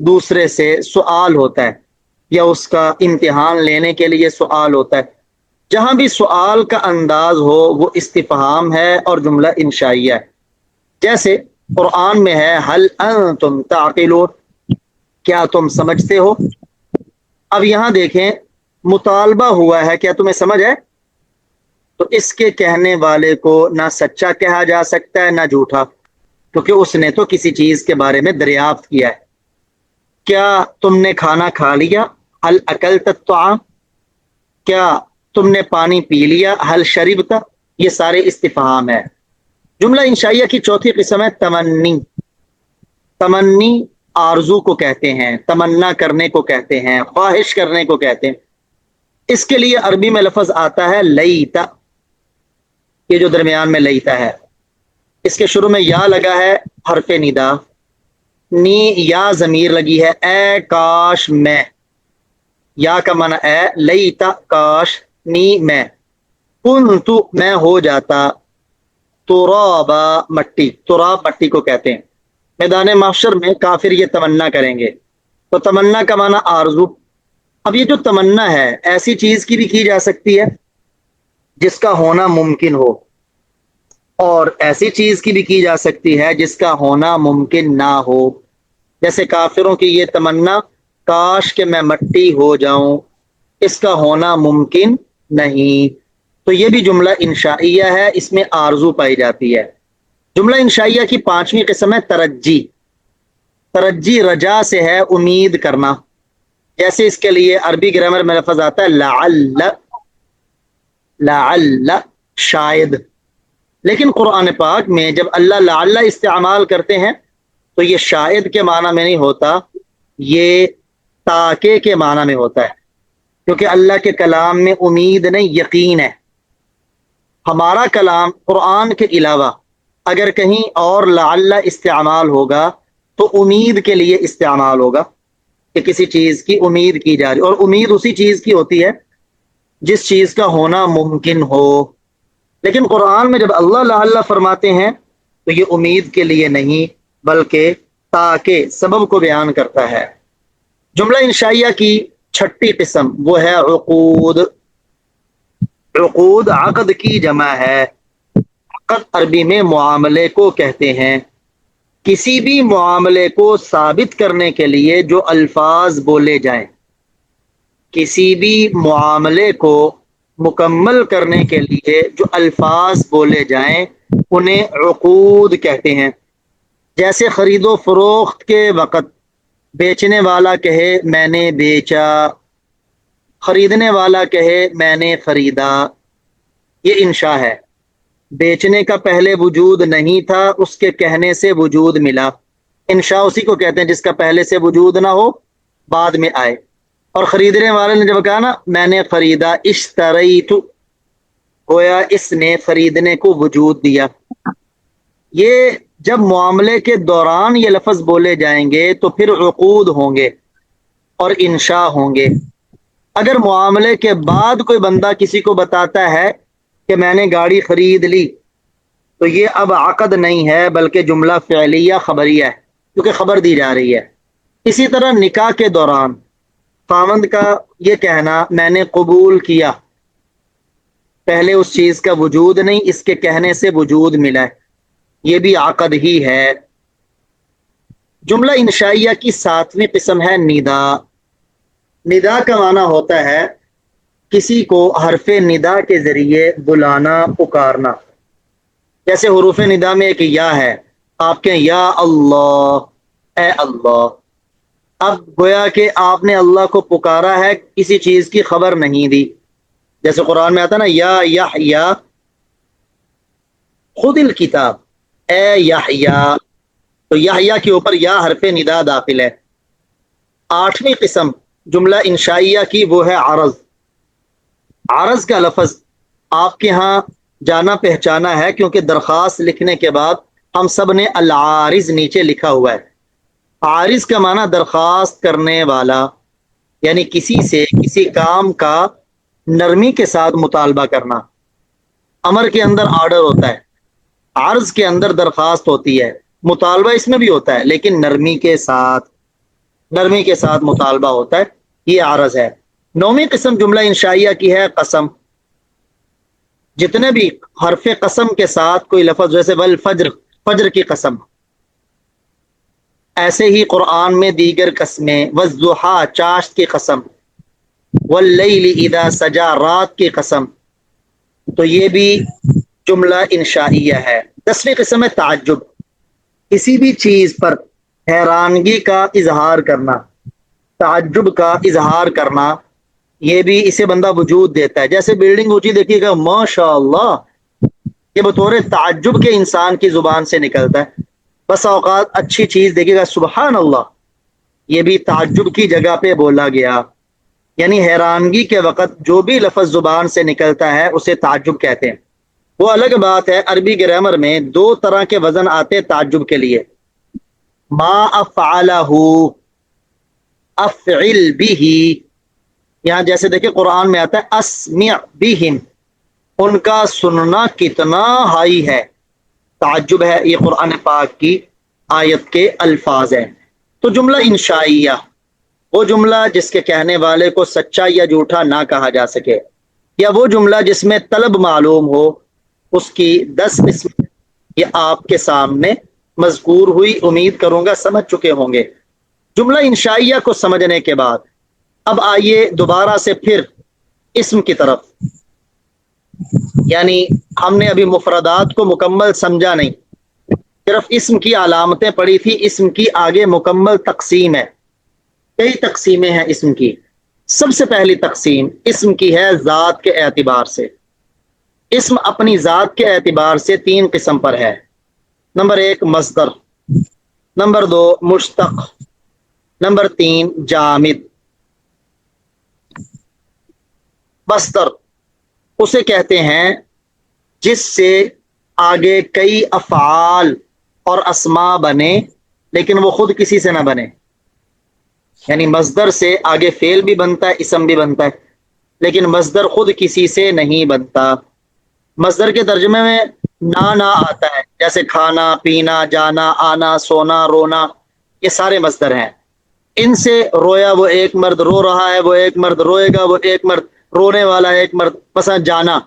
دوسرے سے سوال ہوتا ہے یا اس کا امتحان لینے کے لیے سوال ہوتا ہے، جہاں بھی سوال کا انداز ہو وہ استفہام ہے اور جملہ انشائیہ ہے. جیسے قرآن میں ہے حل انتم تعقلون، کیا تم سمجھتے ہو. اب یہاں دیکھیں مطالبہ ہوا ہے، کیا تمہیں سمجھ ہے؟ تو اس کے کہنے والے کو نہ سچا کہا جا سکتا ہے نہ جھوٹا، کیونکہ اس نے تو کسی چیز کے بارے میں دریافت کیا ہے. کیا تم نے کھانا کھا لیا؟ حل اکلت الطعام، کیا تم نے پانی پی لیا؟ حل شربت، یہ سارے استفہام ہے. جملہ انشائیہ کی چوتھی قسم ہے تمنی. تمنی آرزو کو کہتے ہیں، تمنا کرنے کو کہتے ہیں، خواہش کرنے کو کہتے ہیں. اس کے لیے عربی میں لفظ آتا ہے لیتا، یہ جو درمیان میں لیتا ہے، اس کے شروع میں یا لگا ہے حرف ندا، نی یا ضمیر لگی ہے، اے کاش میں، یا کا معنی اے، لیتا کاش، نی میں، کنتو میں ہو جاتا، ترابا مٹی، تراب مٹی کو کہتے ہیں. میدان محشر میں کافر یہ تمنا کریں گے، تو تمنا کا معنی آرزو. اب یہ جو تمنا ہے ایسی چیز کی بھی کی جا سکتی ہے جس کا ہونا ممکن ہو، اور ایسی چیز کی بھی کی جا سکتی ہے جس کا ہونا ممکن نہ ہو. جیسے کافروں کی یہ تمنا کاش کہ میں مٹی ہو جاؤں، اس کا ہونا ممکن نہیں. تو یہ بھی جملہ انشائیہ ہے، اس میں آرزو پائی جاتی ہے. جملہ انشائیہ کی پانچویں قسم ہے ترجی. ترجی رجا سے ہے، امید کرنا. جیسے اس کے لیے عربی گرامر میں لفظ آتا ہے لعل، لعل شاید. لیکن قرآن پاک میں جب اللہ لعل استعمال کرتے ہیں تو یہ شاید کے معنی میں نہیں ہوتا، یہ تاکہ کے معنی میں ہوتا ہے، کیونکہ اللہ کے کلام میں امید نہیں یقین ہے. ہمارا کلام قرآن کے علاوہ اگر کہیں اور لعل استعمال ہوگا تو امید کے لیے استعمال ہوگا کہ کسی چیز کی امید کی جا رہی، اور امید اسی چیز کی ہوتی ہے جس چیز کا ہونا ممکن ہو. لیکن قرآن میں جب اللہ لعل فرماتے ہیں تو یہ امید کے لیے نہیں بلکہ تاکہ سبب کو بیان کرتا ہے. جملہ انشائیہ کی چھٹی قسم وہ ہے عقود. عقود عقد کی جمع ہے. عقد عربی میں معاملے کو کہتے ہیں. کسی بھی معاملے کو ثابت کرنے کے لیے جو الفاظ بولے جائیں، کسی بھی معاملے کو مکمل کرنے کے لیے جو الفاظ بولے جائیں انہیں عقود کہتے ہیں. جیسے خرید و فروخت کے وقت بیچنے والا کہے میں نے بیچا، خریدنے والا کہے میں نے خریدا، یہ انشاء ہے. بیچنے کا پہلے وجود نہیں تھا، اس کے کہنے سے وجود ملا. انشاء اسی کو کہتے ہیں جس کا پہلے سے وجود نہ ہو بعد میں آئے. اور خریدنے والے نے جب کہا نا میں نے خریدا، اشتریت، گویا اس نے خریدنے کو وجود دیا. یہ جب معاملے کے دوران یہ لفظ بولے جائیں گے تو پھر عقود ہوں گے اور انشاء ہوں گے. اگر معاملے کے بعد کوئی بندہ کسی کو بتاتا ہے کہ میں نے گاڑی خرید لی تو یہ اب عقد نہیں ہے بلکہ جملہ فعلیہ خبریہ ہے، کیونکہ خبر دی جا رہی ہے. اسی طرح نکاح کے دوران خاوند کا یہ کہنا میں نے قبول کیا، پہلے اس چیز کا وجود نہیں، اس کے کہنے سے وجود ملا ہے، یہ بھی عقد ہی ہے. جملہ انشائیہ کی ساتویں قسم ہے ندا. ندا کا معنی ہوتا ہے کسی کو حرف ندا کے ذریعے بلانا، پکارنا. جیسے حروف ندا میں ایک یا ہے، آپ کہیں یا اللہ، اے اللہ. اب گویا کہ آپ نے اللہ کو پکارا ہے، کسی چیز کی خبر نہیں دی. جیسے قرآن میں آتا نا یا یحییٰ خذ الکتاب، اے یحییٰ، تو یحییٰ کے اوپر یا حرف ندا داخل ہے. آٹھویں قسم جملہ انشائیہ کی وہ ہے عرض. عرض کا لفظ آپ کے ہاں جانا پہچانا ہے، کیونکہ درخواست لکھنے کے بعد ہم سب نے العارض نیچے لکھا ہوا ہے. عارض کا معنی درخواست کرنے والا، یعنی کسی سے کسی کام کا نرمی کے ساتھ مطالبہ کرنا. امر کے اندر آرڈر ہوتا ہے، عرض کے اندر درخواست ہوتی ہے. مطالبہ اس میں بھی ہوتا ہے لیکن نرمی کے ساتھ. نرمی کے ساتھ مطالبہ ہوتا ہے، یہ عارض ہے۔ 9ویں قسم جملہ انشائیہ کی ہے قسم۔ جتنے بھی حرف قسم کے ساتھ کوئی لفظ، جیسے والفجر، فجر کی قسم، ایسے ہی قرآن میں دیگر قسمیں، والضحیٰ، چاشت کی قسم، واللیل اذا سجا، رات کی قسم، تو یہ بھی جملہ انشائیہ ہے۔ 10ویں قسم ہے تعجب، کسی بھی چیز پر حیرانگی کا اظہار کرنا، تعجب کا اظہار کرنا، یہ بھی اسے بندہ وجود دیتا ہے۔ جیسے بلڈنگ اونچی دیکھیے گا، ماشاء اللہ، یہ بطور تعجب کے انسان کی زبان سے نکلتا ہے۔ بس اوقات اچھی چیز دیکھیے گا، سبحان اللہ، یہ بھی تعجب کی جگہ پہ بولا گیا، یعنی حیرانگی کے وقت جو بھی لفظ زبان سے نکلتا ہے اسے تعجب کہتے ہیں۔ وہ الگ بات ہے، عربی گرامر میں 2 طرح کے وزن آتے تعجب کے لیے، ما افعلہ، افعل بھی، یہاں جیسے دیکھیں قرآن میں آتا ہے اسمع بہم، ان کا سننا کتنا ہائی ہے، تعجب ہے، یہ قرآن پاک کی آیت کے الفاظ ہیں۔ تو جملہ انشائیہ، وہ جملہ جس کے کہنے والے کو سچا یا جھوٹا نہ کہا جا سکے، یا وہ جملہ جس میں طلب معلوم ہو، اس کی 10 قسم یہ آپ کے سامنے مذکور ہوئی، امید کروں گا سمجھ چکے ہوں گے۔ جملہ انشائیہ کو سمجھنے کے بعد اب آئیے دوبارہ سے پھر اسم کی طرف، یعنی ہم نے ابھی مفردات کو مکمل سمجھا نہیں، صرف اسم کی علامتیں پڑھی تھی، اسم کی آگے مکمل تقسیم ہے، کئی تقسیمیں ہیں اسم کی۔ سب سے پہلی تقسیم اسم کی ہے ذات کے اعتبار سے۔ اسم اپنی ذات کے اعتبار سے 3 قسم پر ہے۔ نمبر 1 مصدر، نمبر 2 مشتق، نمبر 3 جامد۔ مصدر اسے کہتے ہیں جس سے آگے کئی افعال اور اسماء بنے لیکن وہ خود کسی سے نہ بنے، یعنی مصدر سے آگے فعل بھی بنتا ہے، اسم بھی بنتا ہے، لیکن مصدر خود کسی سے نہیں بنتا۔ مصدر کے ترجمے میں نہ آتا ہے، جیسے کھانا، پینا، جانا، آنا، سونا، رونا، یہ سارے مصدر ہیں۔ ان سے رویا، وہ ایک مرد رو رہا ہے، وہ ایک مرد روئے گا، وہ ایک مرد رونے والا ہے، ایک مرد، مثلا جانا،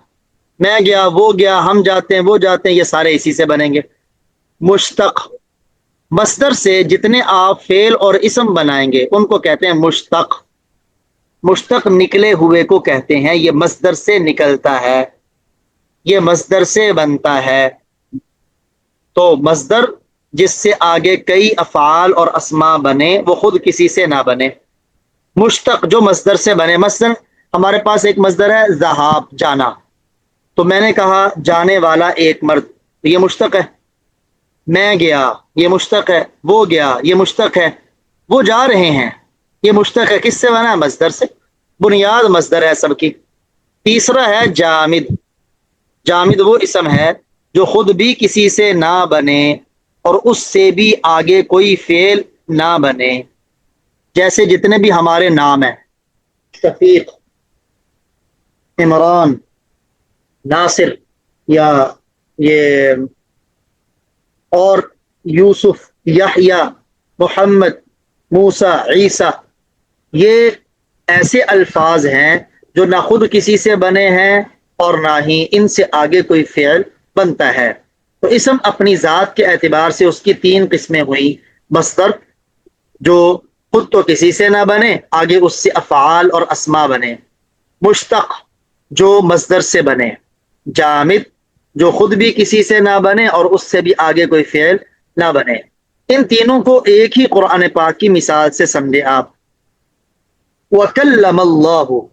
میں گیا، وہ گیا، ہم جاتے ہیں، وہ جاتے ہیں، یہ سارے اسی سے بنیں گے۔ مشتق، مصدر سے جتنے آپ فعل اور اسم بنائیں گے ان کو کہتے ہیں مشتق۔ مشتق نکلے ہوئے کو کہتے ہیں، یہ مصدر سے نکلتا ہے، یہ مصدر سے بنتا ہے۔ تو مصدر جس سے آگے کئی افعال اور اسماء بنے، وہ خود کسی سے نہ بنے۔ مشتق جو مصدر سے بنے، مثلا ہمارے پاس ایک مصدر ہے ذہاب، جانا، تو میں نے کہا جانے والا ایک مرد، تو یہ مشتق ہے۔ میں گیا، یہ مشتق ہے۔ وہ گیا، یہ مشتق ہے۔ وہ جا رہے ہیں، یہ مشتق ہے، کس سے بنا ہے؟ مصدر سے، بنیاد مصدر ہے سب کی۔ تیسرا ہے جامد، جامد وہ اسم ہے جو خود بھی کسی سے نہ بنے اور اس سے بھی آگے کوئی فعل نہ بنے، جیسے جتنے بھی ہمارے نام ہیں، شفیق، عمران، ناصر، یا یہ اور یوسف، یحییٰ، محمد، موسیٰ، عیسیٰ، یہ ایسے الفاظ ہیں جو نہ خود کسی سے بنے ہیں اور نہ ہی ان سے آگے کوئی فعل بنتا ہے۔ تو اسم اپنی ذات کے اعتبار سے اس کی 3 قسمیں ہوئی: مصدر جو خود تو کسی سے نہ بنے، آگے اس سے افعال اور اسماء بنے، مشتق جو مصدر سے بنے، جامد جو خود بھی کسی سے نہ بنے اور اس سے بھی آگے کوئی فعل نہ بنے۔ ان تینوں کو ایک ہی قرآن پاک کی مثال سے سمجھے آپ۔ وَكَلَّمَ اللَّهُ،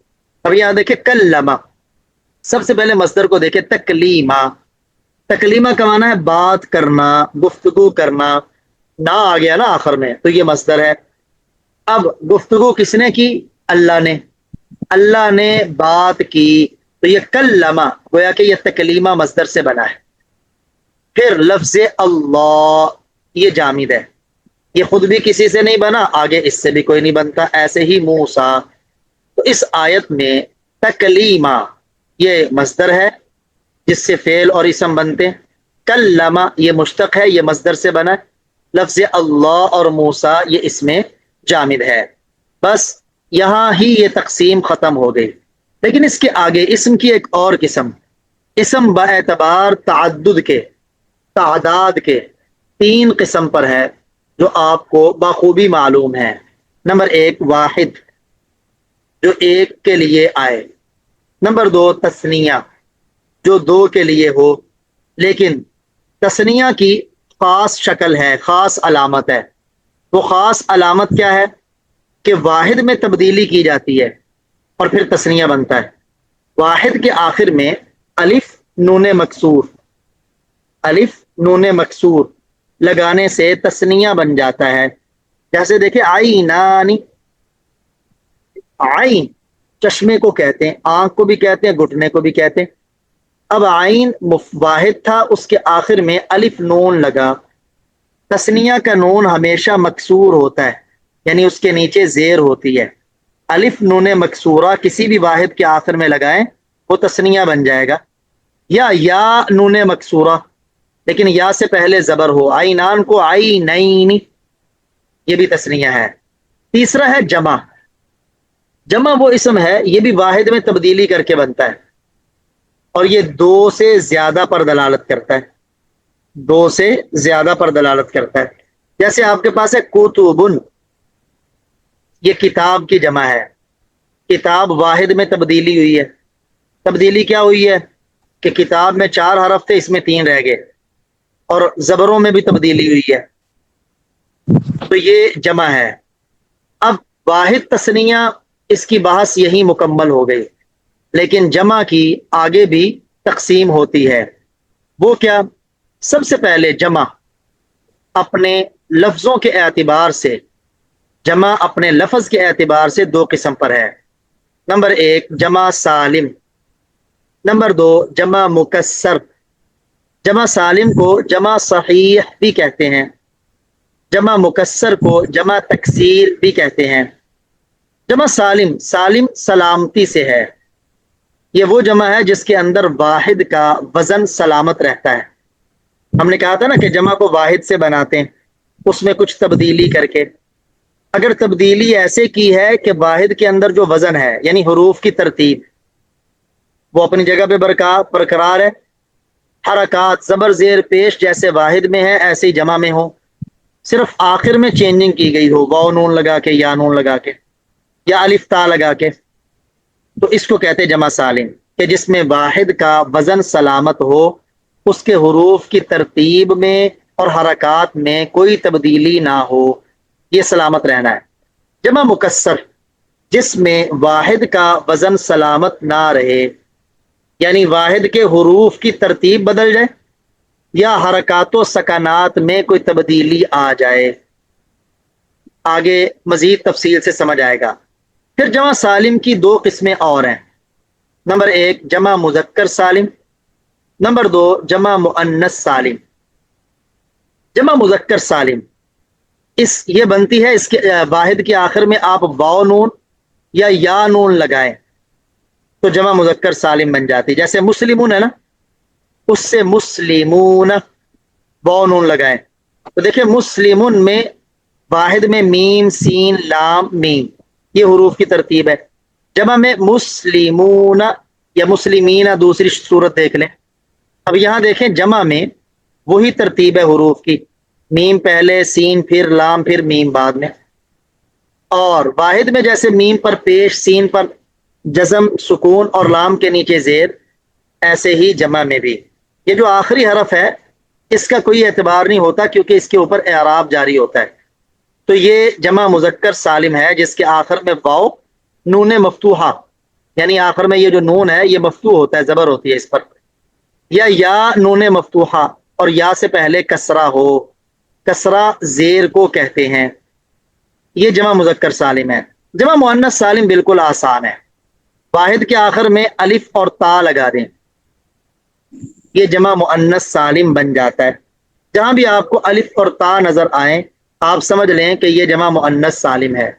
اب یہاں دیکھیں کلمہ، سب سے پہلے مصدر کو دیکھیں تکلیمہ۔ تکلیمہ کا معنی ہے بات کرنا، گفتگو کرنا، نہ آ گیا نا آخر میں، تو یہ مصدر ہے۔ اب گفتگو کس نے کی؟ اللہ نے، اللہ نے بات کی، تو یہ کلمہ، گویا کہ یہ تکلیمہ مصدر سے بنا ہے۔ پھر لفظ اللہ، یہ جامد ہے، یہ خود بھی کسی سے نہیں بنا، آگے اس سے بھی کوئی نہیں بنتا۔ ایسے ہی موسیٰ، تو اس آیت میں تکلیمہ یہ مصدر ہے جس سے فعل اور اسم بنتے ہیں، کلمہ یہ مشتق ہے، یہ مصدر سے بنا ہے، لفظ اللہ اور موسیٰ یہ اس میں جامد ہے. بس یہاں ہی یہ تقسیم ختم ہو گئی. لیکن اس کے آگے اسم کی ایک اور قسم، اسم باعتبار تعدد کے، تعداد کے 3 قسم پر ہے جو آپ کو بخوبی معلوم ہے. نمبر 1 واحد، جو 1 کے لیے آئے. نمبر 2 تثنیہ، جو 2 کے لیے ہو. لیکن تثنیہ کی خاص شکل ہے، خاص علامت ہے. وہ خاص علامت کیا ہے؟ کہ واحد میں تبدیلی کی جاتی ہے اور پھر تثنیہ بنتا ہے. واحد کے آخر میں الف نون مکسور، الف نون مکسور لگانے سے تثنیہ بن جاتا ہے. جیسے دیکھیں عینانی، عین چشمے کو کہتے ہیں، آنکھ کو بھی کہتے ہیں، گھٹنے کو بھی کہتے ہیں. اب عین واحد تھا، اس کے آخر میں الف نون لگا. تثنیہ کا نون ہمیشہ مکسور ہوتا ہے، یعنی اس کے نیچے زیر ہوتی ہے. الف نون مکسورہ کسی بھی واحد کے آخر میں لگائیں وہ تثنیہ بن جائے گا. یا نون مکسورہ، لیکن یا سے پہلے زبر ہو، عینان کو عینین، یہ بھی تثنیہ ہے. تیسرا ہے جمع. جمع وہ اسم ہے، یہ بھی واحد میں تبدیلی کر کے بنتا ہے اور یہ 2 سے زیادہ پر دلالت کرتا ہے، 2 سے زیادہ پر دلالت کرتا ہے. جیسے آپ کے پاس ہے کتبن، یہ کتاب کی جمع ہے. کتاب واحد میں تبدیلی ہوئی ہے. تبدیلی کیا ہوئی ہے؟ کہ کتاب میں 4 حرف تھے، اس میں 3 رہ گئے، اور زبروں میں بھی تبدیلی ہوئی ہے، تو یہ جمع ہے. اب واحد تثنیہ، اس کی بحث یہی مکمل ہو گئی. لیکن جمع کی آگے بھی تقسیم ہوتی ہے. وہ کیا؟ سب سے پہلے جمع اپنے لفظوں کے اعتبار سے، جمع اپنے لفظ کے اعتبار سے 2 قسم پر ہے. نمبر 1 جمع سالم، نمبر 2 جمع مکسر. جمع سالم کو جمع صحیح بھی کہتے ہیں، جمع مکسر کو جمع تکسیر بھی کہتے ہیں. جمع سالم، سالم سلامتی سے ہے. یہ وہ جمع ہے جس کے اندر واحد کا وزن سلامت رہتا ہے. ہم نے کہا تھا نا کہ جمع کو واحد سے بناتے ہیں، اس میں کچھ تبدیلی کر کے. اگر تبدیلی ایسے کی ہے کہ واحد کے اندر جو وزن ہے، یعنی حروف کی ترتیب، وہ اپنی جگہ پہ برقرار ہے، حرکات زبر زیر پیش جیسے واحد میں ہے ایسے ہی جمع میں ہو، صرف آخر میں چینجنگ کی گئی ہو، واو نون لگا کے، یا نون لگا کے، یا الف تا لگا کے، تو اس کو کہتے جمع سالم، کہ جس میں واحد کا وزن سلامت ہو، اس کے حروف کی ترتیب میں اور حرکات میں کوئی تبدیلی نہ ہو، یہ سلامت رہنا ہے. جمع مکسر، جس میں واحد کا وزن سلامت نہ رہے، یعنی واحد کے حروف کی ترتیب بدل جائے یا حرکات و سکنات میں کوئی تبدیلی آ جائے. آگے مزید تفصیل سے سمجھ آئے گا. پھر جمع سالم کی 2 قسمیں اور ہیں. نمبر 1 جمع مذکر سالم، نمبر 2 جمع مؤنث سالم. جمع مذکر سالم یہ بنتی ہے، اس کے واحد کے آخر میں آپ واو نون یا نون لگائیں تو جمع مذکر سالم بن جاتی. جیسے مسلمون ہے نا، اس سے مسلمون، واو نون لگائیں تو دیکھیں مسلمون میں واحد میں میم سین لام میم، یہ حروف کی ترتیب ہے. جمع میں مسلمون یا مسلمین، دوسری صورت دیکھ لیں. اب یہاں دیکھیں جمع میں وہی ترتیب ہے حروف کی، میم پہلے، سین پھر، لام پھر، میم بعد میں. اور واحد میں جیسے میم پر پیش، سین پر جزم سکون اور لام کے نیچے زیر، ایسے ہی جمع میں بھی یہ جو آخری حرف ہے اس کا کوئی اعتبار نہیں ہوتا کیونکہ اس کے اوپر اعراب جاری ہوتا ہے. تو یہ جمع مذکر سالم ہے جس کے آخر میں واو نون مفتوحہ، یعنی آخر میں یہ جو نون ہے یہ مفتوح ہوتا ہے، زبر ہوتی ہے اس پر، یا نون مفتوحہ اور یا سے پہلے کسرہ ہو، کسرہ زیر کو کہتے ہیں، یہ جمع مذکر سالم ہے. جمع مؤنث سالم بالکل آسان ہے، واحد کے آخر میں الف اور تا لگا دیں، یہ جمع مؤنث سالم بن جاتا ہے. جہاں بھی آپ کو الف اور تا نظر آئیں آپ سمجھ لیں کہ یہ جمع مؤنث سالم ہے.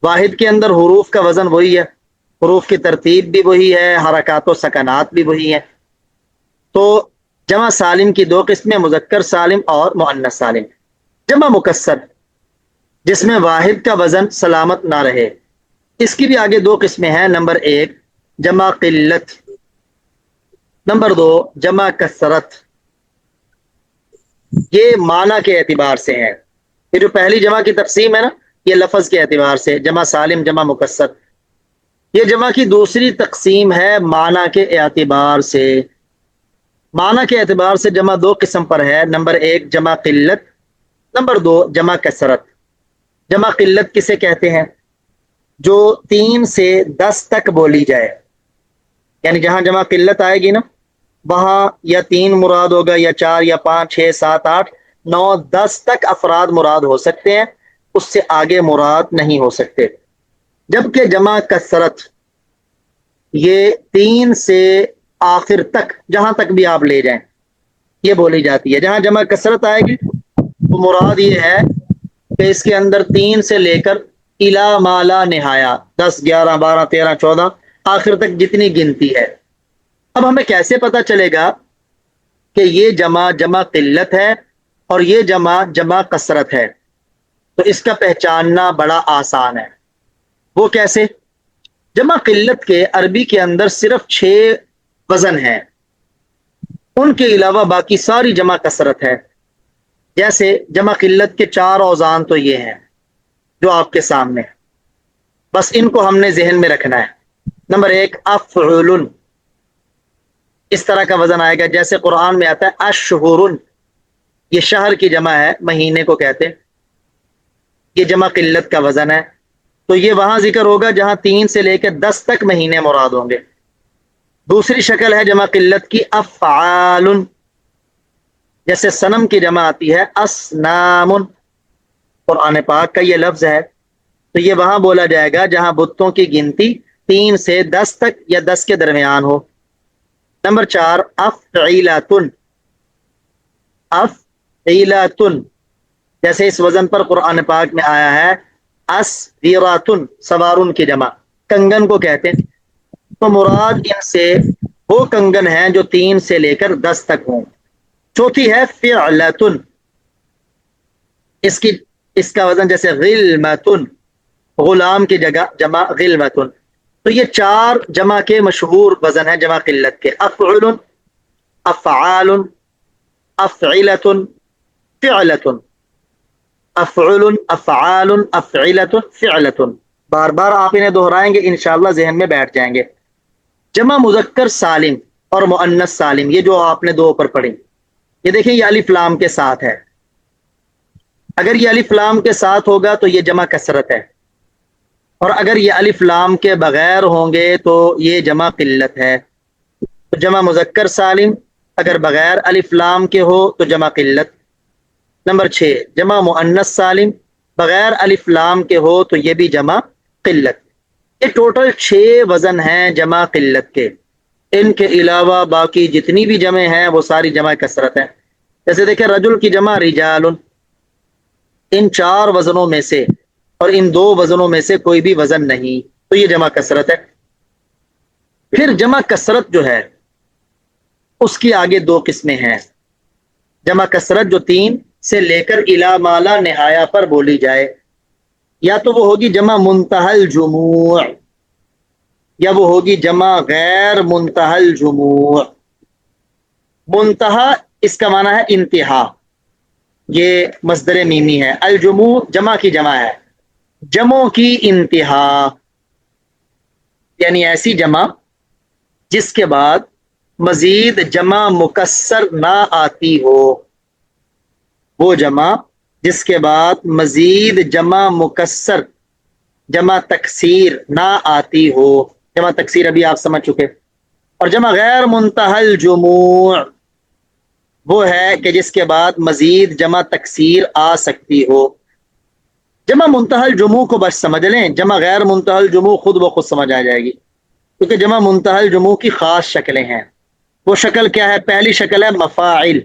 واحد کے اندر حروف کا وزن وہی ہے، حروف کی ترتیب بھی وہی ہے، حرکات و سکنات بھی وہی ہیں. تو جمع سالم کی 2 قسمیں، مذکر سالم اور مؤنث سالم. جمع مکسر، جس میں واحد کا وزن سلامت نہ رہے. اس کی بھی آگے دو قسمیں ہیں. نمبر ایک جمع قلت، نمبر دو جمع کثرت. یہ معنی کے اعتبار سے ہے. یہ جو پہلی جمع کی تقسیم ہے نا، یہ لفظ کے اعتبار سے جمع سالم جمع مکسر. یہ جمع کی دوسری تقسیم ہے معنی کے اعتبار سے. معنی کے اعتبار سے جمع دو قسم پر ہے. نمبر ایک جمع قلت، نمبر دو جمع کثرت. جمع قلت کسے کہتے ہیں؟ جو 3 سے 10 تک بولی جائے. یعنی جہاں جمع قلت آئے گی نا، وہاں یا 3 مراد ہوگا، یا 4 یا 5 6 7 8 9 10 تک افراد مراد ہو سکتے ہیں، اس سے آگے مراد نہیں ہو سکتے. جبکہ جمع کثرت یہ 3 سے آخر تک، جہاں تک بھی آپ لے جائیں، یہ بولی جاتی ہے. جہاں جمع کثرت آئے گی تو مراد یہ ہے کہ اس کے اندر 3 سے لے کر الا ما لا نہایا، 10 11 12 13 14 آخر تک جتنی گنتی ہے. اب ہمیں کیسے پتا چلے گا کہ یہ جمع جمع قلت ہے اور یہ جمع جمع کثرت ہے؟ تو اس کا پہچاننا بڑا آسان ہے. وہ کیسے؟ جمع قلت کے عربی کے اندر صرف 6 وزن ہیں، ان کے علاوہ باقی ساری جمع کثرت ہے. جیسے جمع قلت کے 4 اوزان تو یہ ہیں جو آپ کے سامنے، بس ان کو ہم نے ذہن میں رکھنا ہے. نمبر 1 افعل، اس طرح کا وزن آئے گا جیسے قرآن میں آتا ہے اشہر، یہ شہر کی جمع ہے، مہینے کو کہتے ہیں. یہ جمع قلت کا وزن ہے، تو یہ وہاں ذکر ہوگا جہاں 3 سے لے کے 10 تک مہینے مراد ہوں گے. دوسری شکل ہے جمع قلت کی افعال، جیسے صنم کی جمع آتی ہے اصنام، قرآن پاک کا یہ لفظ ہے، تو یہ وہاں بولا جائے گا جہاں بتوں کی گنتی 3 سے 10 تک یا 10 کے درمیان ہو. نمبر 4 افعیلۃ، افعیلۃ جیسے اس وزن پر قرآن پاک میں آیا ہے اسویرۃ، سوارن کی جمع، کنگن کو کہتے ہیں. تو مراد ان سے وہ کنگن ہیں جو 3 سے لے کر 10 تک ہوں. چوتھی ہے فعلۃ، اس کا وزن جیسے غلمۃ، غلام کی جگہ جمع غلمۃ. تو یہ 4 جمع کے مشہور وزن ہیں جمع قلت کے: افعل، افعال، افعلۃ، فعلۃ. افعل، افعال، افعلۃ، فعلۃ. بار بار آپ انہیں دہرائیں گے، انشاءاللہ ذہن میں بیٹھ جائیں گے. جمع مذکر سالم اور مؤنث سالم، یہ جو آپ نے 2 پر پڑھی، یہ دیکھیں یہ الف لام کے ساتھ ہے. اگر یہ الف لام کے ساتھ ہوگا تو یہ جمع کثرت ہے، اور اگر یہ الف لام کے بغیر ہوں گے تو یہ جمع قلت ہے. تو جمع مذکر سالم اگر بغیر الف لام کے ہو تو جمع قلت. نمبر 6 جمع مؤنث سالم بغیر الف لام کے ہو تو یہ بھی جمع قلت. یہ ٹوٹل 6 وزن ہیں جمع قلت کے. ان کے علاوہ باقی جتنی بھی جمع ہیں وہ ساری جمع کثرت ہیں. جیسے دیکھیں رجل کی جمع رجال، ان 4 وزنوں میں سے اور ان 2 وزنوں میں سے کوئی بھی وزن نہیں، تو یہ جمع کثرت ہے. پھر جمع کثرت جو ہے اس کی آگے 2 قسمیں ہیں. جمع کثرت جو 3 سے لے کر الی ما لا نہایا پر بولی جائے، یا تو وہ ہوگی جمع منتہی الجموع، یا وہ ہوگی جمع غیر منتہی الجموع. منتہا اس کا معنی ہے انتہا، یہ مصدر میمی ہے. الجموع جمع کی جمع ہے، جمعوں کی انتہا، یعنی ایسی جمع جس کے بعد مزید جمع مکسر نہ آتی ہو. وہ جمع جس کے بعد مزید جمع مکسر جمع تکسیر نہ آتی ہو. جمع تکسیر ابھی آپ سمجھ چکے. اور جمع غیر منتہی الجموع وہ ہے کہ جس کے بعد مزید جمع تکسیر آ سکتی ہو. جمع منتہی الجموع کو بس سمجھ لیں، جمع غیر منتہی الجموع خود بخود سمجھ آ جائے گی، کیونکہ جمع منتہی الجموع کی خاص شکلیں ہیں. وہ شکل کیا ہے؟ پہلی شکل ہے مفاعل.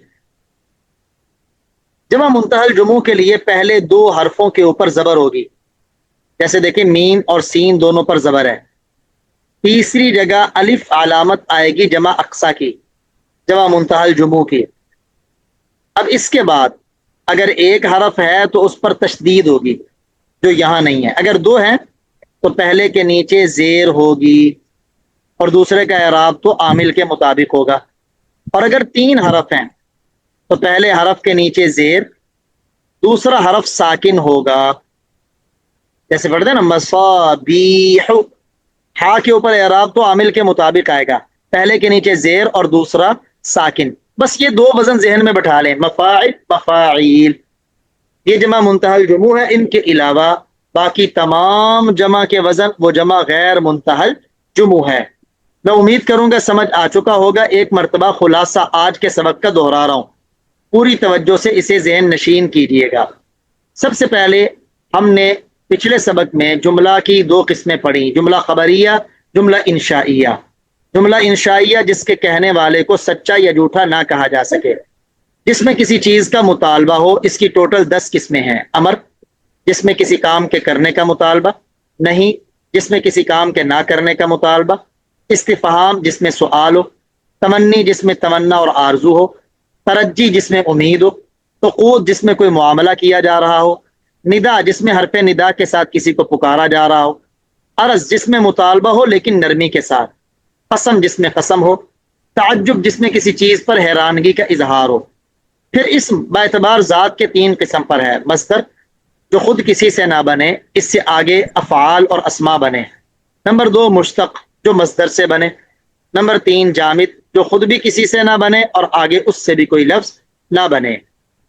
جمع منتہی الجموع کے لیے پہلے 2 حرفوں کے اوپر زبر ہوگی، جیسے دیکھیں میم اور سین دونوں پر زبر ہے. تیسری جگہ الف علامت آئے گی جمع اقصا کی، جمع منتہی الجموع کی. اب اس کے بعد اگر ایک حرف ہے تو اس پر تشدید ہوگی، جو یہاں نہیں ہے. اگر دو ہیں تو پہلے کے نیچے زیر ہوگی اور دوسرے کا اعراب تو عامل کے مطابق ہوگا. اور اگر تین حرف ہیں تو پہلے حرف کے نیچے زیر، دوسرا حرف ساکن ہوگا. جیسے پڑھتے ہیں نا مصابیح، ہا کے اوپر اعراب تو عامل کے مطابق آئے گا، پہلے کے نیچے زیر اور دوسرا ساکن. بس یہ دو وزن ذہن میں بٹھا لیں، مفاعل مفاعیل. یہ جمع منتہی الجموع ہے. ان کے علاوہ باقی تمام جمع کے وزن وہ جمع غیر منتہی الجموع ہے. میں امید کروں گا سمجھ آ چکا ہوگا. ایک مرتبہ خلاصہ آج کے سبق کا دہرا رہا ہوں، پوری توجہ سے اسے ذہن نشین کیجیے گا. سب سے پہلے ہم نے پچھلے سبق میں جملہ کی دو قسمیں پڑھی، جملہ خبریہ، جملہ انشائیہ. جملہ انشائیہ جس کے کہنے والے کو سچا یا جھوٹا نہ کہا جا سکے، جس میں کسی چیز کا مطالبہ ہو. اس کی ٹوٹل 10 قسمیں ہیں. امر، جس میں کسی کام کے کرنے کا مطالبہ. نہیں، جس میں کسی کام کے نہ کرنے کا مطالبہ. استفہام، جس میں سوال ہو. تمنی، جس میں تمنا اور آرزو ہو. ترجی، جس میں امید ہو. عقود، جس میں کوئی معاملہ کیا جا رہا ہو. ندا، جس میں حرف ندا کے ساتھ کسی کو پکارا جا رہا ہو. عرض، جس میں مطالبہ ہو لیکن نرمی کے ساتھ. قسم، جس میں قسم ہو. تعجب، جس میں کسی چیز پر حیرانگی کا اظہار ہو. پھر اسم باعتبار ذات کے 3 قسم پر ہے. مصدر، جو خود کسی سے نہ بنے، اس سے آگے افعال اور اسما بنے. نمبر 2 مشتق، جو مصدر سے بنے. نمبر 3 جامد، جو خود بھی کسی سے نہ بنے اور آگے اس سے بھی کوئی لفظ نہ بنے.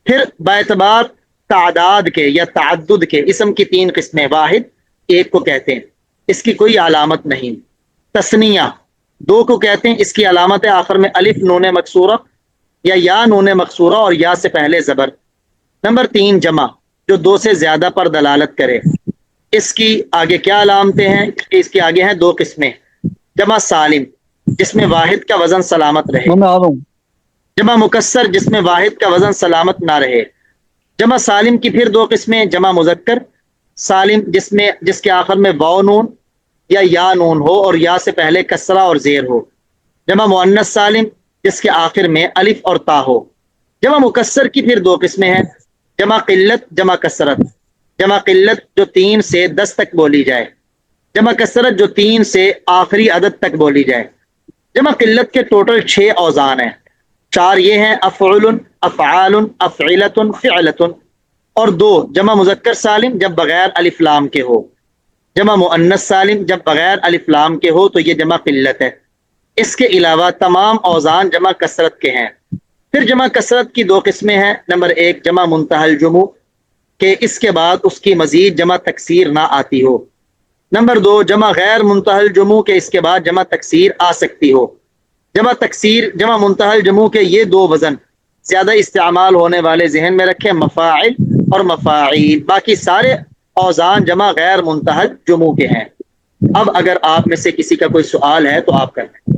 پھر باعتبار تعداد کے یا تعدد کے اسم کی 3 قسمیں. واحد، ایک کو کہتے ہیں، اس کی کوئی علامت نہیں. تثنیہ، 2 کو کہتے ہیں، اس کی علامت ہے آخر میں الف نون مکسورہ یا نون مکسورہ اور یا سے پہلے زبر. نمبر 3 جمع، جو 2 سے زیادہ پر دلالت کرے. اس کی آگے کیا علامتیں ہیں؟ اس کی آگے ہیں 2 قسمیں. جمع سالم، جس میں واحد کا وزن سلامت رہے. میں آ رہا ہوں. جمع مکسر، جس میں واحد کا وزن سلامت نہ رہے. جمع سالم کی پھر 2 قسمیں. جمع مذکر سالم، جس کے آخر میں واو نون یا نون ہو اور یا سے پہلے کسرہ اور زیر ہو. جمع مؤنث سالم، جس کے آخر میں الف اور تا ہو. جمع مکسر کی پھر 2 قسمیں ہیں. جمع قلت، جمع کثرت. جمع قلت جو 3 سے 10 تک بولی جائے. جمع کثرت جو 3 سے آخری عدد تک بولی جائے. جمع قلت کے ٹوٹل 6 اوزان ہیں. 4 یہ ہیں افعل، افعال، افعلۃ، فعلۃ. اور 2 جمع مذکر سالم جب بغیر الف لام کے ہو. جمع مؤنث سالم جب بغیر الف لام کے ہو تو یہ جمع قلت ہے. اس کے علاوہ تمام اوزان جمع کثرت کے ہیں. پھر جمع کثرت کی 2 قسمیں ہیں. نمبر 1 جمع منتہی الجموع، کہ اس کے بعد اس کی مزید جمع تکسیر نہ آتی ہو. نمبر 2 جمع غیر منتہی الجموع، کہ اس کے بعد جمع تکسیر آ سکتی ہو. جمع تکسیر، جمع منتہی الجموع کے یہ 2 وزن زیادہ استعمال ہونے والے ذہن میں رکھیں، مفاعل اور مفاعیل. باقی سارے اوزان جمع غیر منتہی الجموع کے ہیں. اب اگر آپ میں سے کسی کا کوئی سوال ہے تو آپ کر لیں.